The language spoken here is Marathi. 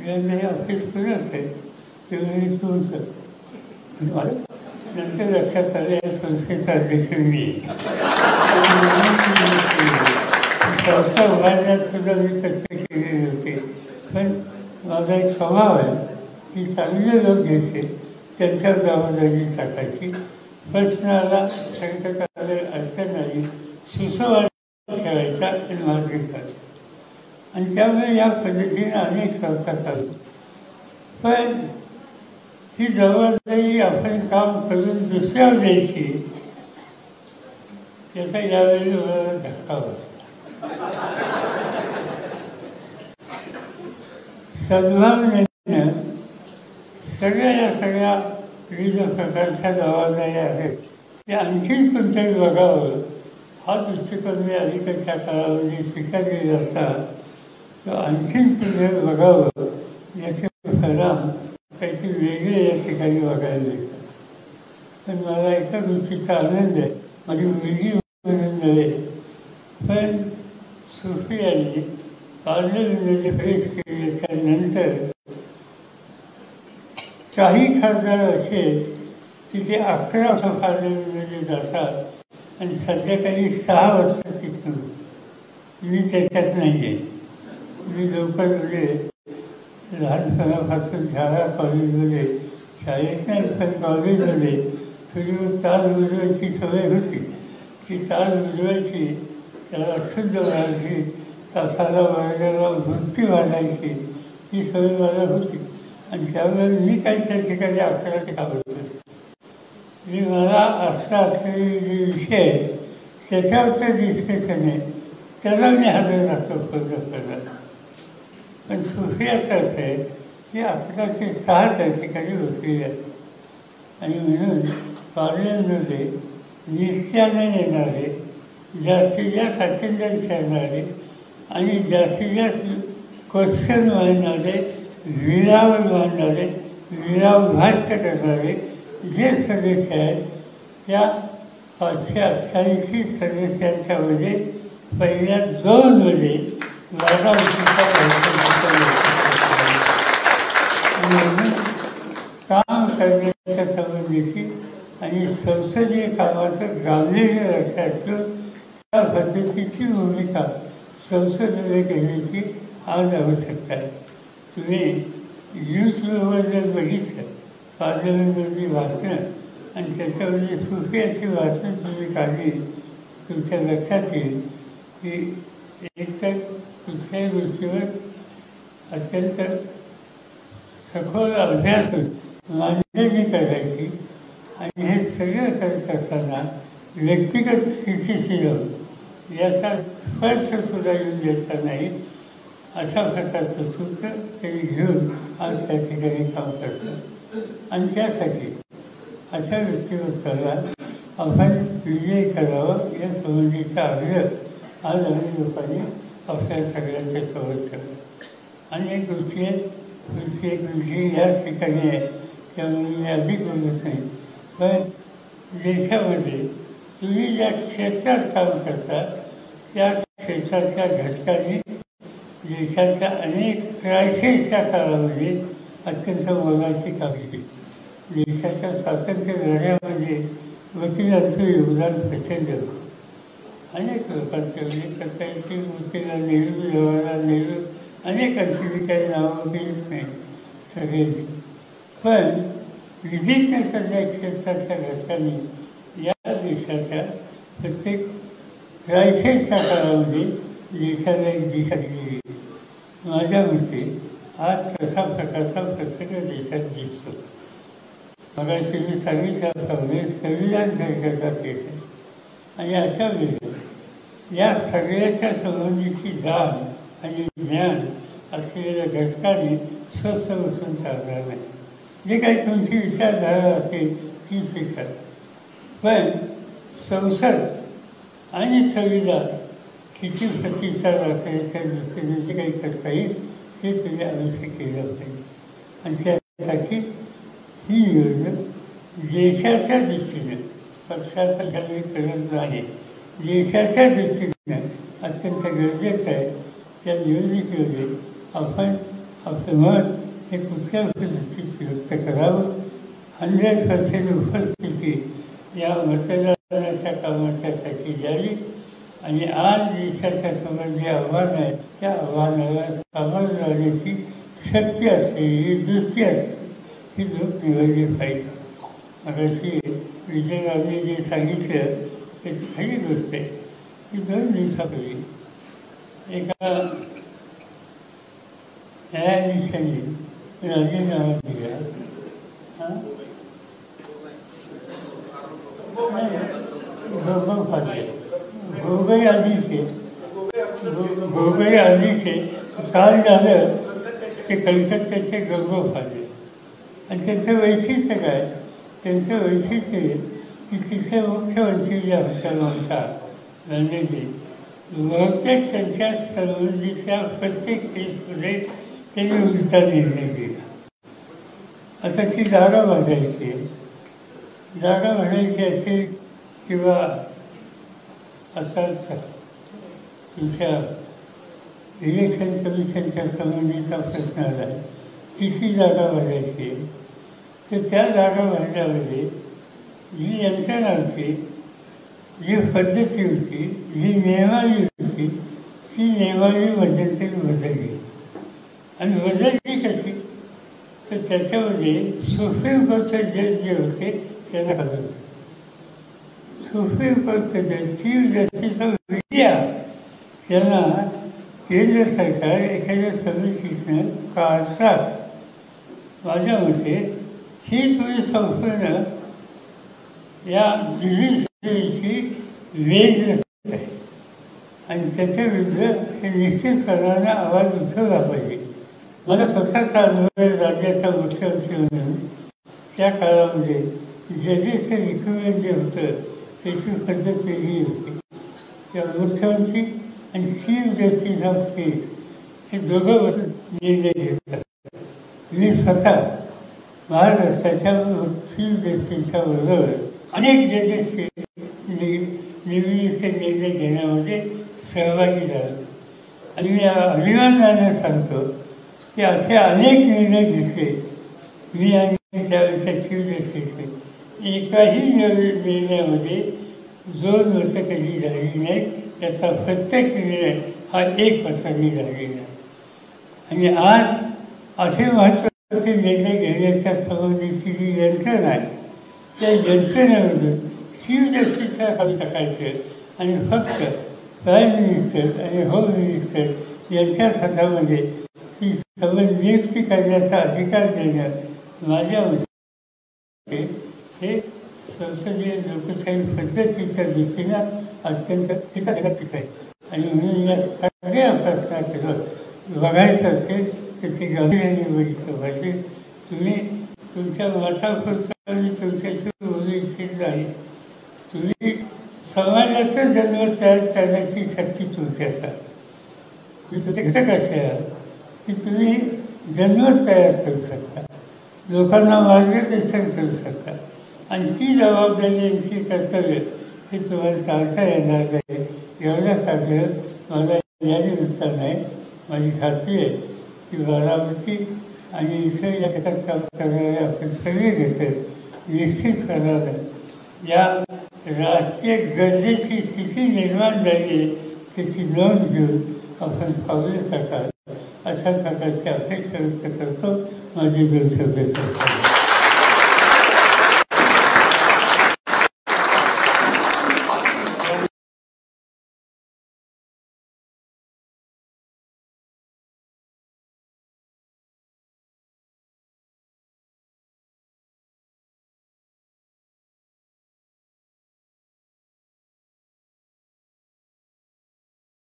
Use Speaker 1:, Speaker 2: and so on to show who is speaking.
Speaker 1: हे ऑफिस पुढे असते तेवढे तुमचं नंतर लक्षात आलं या संस्थेचा अध्यक्ष मी संस्था उभारण्यात सुद्धा मी कष्ट केलेले होते. पण माझा एक स्वभाव आहे की चांगले लोक घ्यायचे, त्यांच्या जबाबदारी टाकायची, प्रश्न आला, संकट आलं, अडचण आली, सुसंवाद ठेवायचा आणि मार्ग काढायचा. आणि त्यामुळे या पद्धतीने अनेक संस्था चालू. पण ही जबाबदारी आपण काम करून दुसऱ्यावर द्यायची, त्याचा यावेळी मला धक्का बसला. सद्भावनेनं सगळ्या विविध प्रकारच्या जबाबदाऱ्या आहेत त्या आणखीन कोणतरी बघावं, हा दृष्टिकोन मी अलीकडच्या काळामध्ये स्वीकारलेला असता. तो आणखीन पुढे बघावं याचे परिणाम काहीतरी वेगळे या ठिकाणी बघायला मिळतात. पण मला एका गोष्टीचा आनंद आहे, माझी मुलगी आनंद आहे. पण सुफी यांनी पार्लमेंटमध्ये प्रेस केली, त्यानंतर काही खासदार असे की ते 11 वाजता पार्लमेंटमध्ये जातात आणि संध्याकाळी 6 वाजता तिथून. मी त्याच्यात नाही आहे. मी लवकर म्हणजे लहानपणापासून शाळा कॉलेजमध्ये, शाळेत नाही पण कॉलेजमध्ये थोडी ताल उजवायची सवय होती. ती ताल उजवायची, त्याला शुद्ध वाढायची, तासाला वर्गाला वृत्ती वाढायची, ही सवय मला होती. आणि त्यामुळे मी काही त्या ठिकाणी 11 ते काढत होते. मी मला आस्था असलेले जे विषय आहेत त्याच्यावरचं डिस्कशन आहे त्याला मी हजर राहतो करत. पण सुफी असं आहे की 11 ते 6 त्या ठिकाणी बसलेले आहेत. आणि म्हणून पार्लमेंटमध्ये निश्चयाने येणारे, जास्तीत जास्त अटेंडन्स येणारे आणि जास्तीत जास्त क्वेश्चन मांडणारे, विराम मांडणारे, विराम भाष्य करणारे जे सदस्य आहेत त्या 548 सदस्यांच्यामध्ये पहिल्या 2 मध्ये काम करण्याच्या संबंधीची आणि संसदीय कामाचं गांभीर्य लक्षात ठेवून त्या पद्धतीची भूमिका संसदेने घेण्याची आज आवश्यकता आहे. तुम्ही यूट्यूबवर जर बघितलं पार्लमेंटमधली भाषणं आणि त्याच्यामध्ये सुफी अशी भाषणं तुम्ही काढली, तुमच्या लक्षात येईल की एकतर कुठल्याही गोष्टीवर अत्यंत सखोल अभ्यास मांडणी करायची. आणि हे सगळं करत असताना व्यक्तिगत हितीशी याचा स्पर्शसुद्धा येऊन द्यायचा नाही, अशा प्रकारचं सूत्र त्यांनी घेऊन आज त्या ठिकाणी काम करतात. आणि त्यासाठी अशा व्यक्तिमत्वाला आपण विजय करावा या संबंधीचा आग्रह आज आम्ही लोकांनी आपल्या सगळ्यांच्या समोर केला. आणि एक गोष्टी आहेत, तुमची एक विषय याच ठिकाणी आहे त्यामुळे मी अधिक बोलत नाही. पण देशामध्ये तुम्ही ज्या क्षेत्रात काम करता त्या क्षेत्राच्या घटकांनी देशाच्या अनेक क्रायसिसच्या काळामध्ये अत्यंत मोलाची कामगिरी, देशाच्या स्वातंत्र्य लढ्यामध्ये वकिलांचं योगदान प्रचंड होतं. अनेक लोकांचे उल्लेख करता येतील, मोतीलाल नेहरू, जवाहरलाल नेहरू, अनेकांची मी काही नावं केलीच नाही सगळ्यांची. पण विधिज्ञाच्या क्षेत्राच्या घटकांनी या देशाच्या प्रत्येक क्रायसिसच्या काळामध्ये देशाला एक दिशा दिली. माझ्या मते आज तसा प्रकारचा प्रत्येक देशात दिसतो. मगाशी मी सांगितल्याप्रमाणे संविधान सरकारचा केस आहे. आणि अशा वेळी या सगळ्याच्या संबंधीची जाण आणि ज्ञान असलेल्या घटकाने स्वस्थ बसून चालणार नाही. जे काही तुमची विचारधारा असेल ती स्वीकार. पण संसद आणि संविधान किती प्रतिसाद असेल त्या दृष्टीने जे काही करता येईल हे तुम्ही अवश्य केलं पाहिजे. आणि त्यासाठी ही योजना देशाच्या दृष्टीने, पक्षाचा काही करत नाही, देशाच्या दृष्टीने अत्यंत गरजेचं आहे. त्या निवडणुकीमध्ये आपण आपलं मत हे कुठल्या परिस्थितीत व्यक्त करावं. 100% उपस्थिती या मतदानाच्या कामाच्यासाठी झाली आणि आज देशाच्या समोर जे आव्हान आहे त्या आव्हानाला सामोरं जाण्याची शक्ती असलेली दृष्टी असते ही लोक निवडली पाहिजे. मगाशी विजयरावने जे सांगितलं ते खरी गोष्ट आहे की 2 दिवसापूर्वी एका न्यायाधीशाने राजीनामा दिला. गोगोई आधीचे काल झालं ते कलकत्त्याचे गौरव फादले आणि त्यांचं वैशिष्ट्य काय? त्यांचं वैशिष्ट्य की तिथे मुख्यमंत्री जे होता आमचा गांधीजी बहुतेक त्यांच्या संबंधीच्या प्रत्येक केसमध्ये त्यांनी उलटा निर्णय घेतला. आता ती जागा वाजायची असेल किंवा आता तुमच्या इलेक्शन कमिशनच्या संबंधीचा प्रश्न आला तिसरी जागा वाजायची तर त्या जागा वाजल्यामध्ये जी यंत्रणा होती, जी पद्धती होती, जी नियमावली होती ती नियमावली मध्यंतरी बदलली आणि बदलली कशी तर त्याच्यामध्ये सुप्रीम कोर्टचे जज जे होते त्याला हवं. सुप्रीम कोर्टचे जज चीफ जस्टिस ऑफ इंडिया त्यांना केंद्र सरकार एखाद्या समितीनं काढतात. माझ्या मते ही तुम्ही संपूर्ण या ज्युडिशरीची वेग आहे आणि त्याच्याविरुद्ध हे निश्चितपणानं आवाज उठवला पाहिजे. मला स्वतःचा अनुभव राज्याचा मुख्यमंत्री म्हणून त्या काळामध्ये जजेसचं रिक्रुटमेंट जे होतं त्याची पद्धत वेगळी होती. त्या मुख्यमंत्री आणि चीफ जस्टिस ऑफ स्टेट हे दोघं निर्णय घेतात. मी स्वतः महाराष्ट्राच्या चीफ जस्टिसच्या बरोबर अनेक जजेसचे निवडीचे निर्णय घेण्यामध्ये सहभागी झालो आणि मी अभिमानाने सांगतो की असे अनेक निर्णय घेतले मी आणि त्यावेळेच्या चीफ जस्टिसने. एकाही निर्णयामध्ये 2 मतं कधी झाली नाही. त्याचा प्रत्येक निर्णय हा 1 मताने झालेला आणि आज असे महत्त्वाचे निर्णय घेण्याच्या संबंधीची जी यंत्रणा आहे त्या यंत्रणेमधून चीफ जस्टिसला खाली टाकायचं आणि फक्त प्राईम मिनिस्टर आणि होम मिनिस्टर यांच्या हातामध्ये ती संबंध नियुक्ती करण्याचा अधिकार देणं माझ्या मते हे संसदीय लोकशाही पद्धतीच्या दृष्टीनं अत्यंत चिकाचिक आहे आणि म्हणून या सगळ्या प्रश्नाकडं बघायचं असेल तर ते गांभीर्याने बघितलं पाहिजे. तुम्ही तुमच्या मतापुरता मी तुमच्याशी बोलू इच्छित नाही. तुम्ही समाजाचं जन्म तयार करण्याची शक्ती तुमच्यात आहे. तुम्ही तुमचे घटक असे आहात की तुम्ही जन्मच तयार करू शकता, लोकांना मार्गदर्शन करू शकता आणि ती जबाबदारीची कर्तव्य हे तुम्हाला चालता येणार नाही. एवढंच आग्रह मला या निमित्तानं नाही. माझी खात्री आहे की बारामती आणि इतर या त्याच्यात काम करणारे आपण सगळे नेते निश्चितपणानं या राष्ट्रीय गरजेची स्थिती निर्माण झाली आहे त्याची नोंद घेऊन आपण पावले टाकाल अशा प्रकारची अपेक्षा व्यक्त करतो. माझे 2 शब्द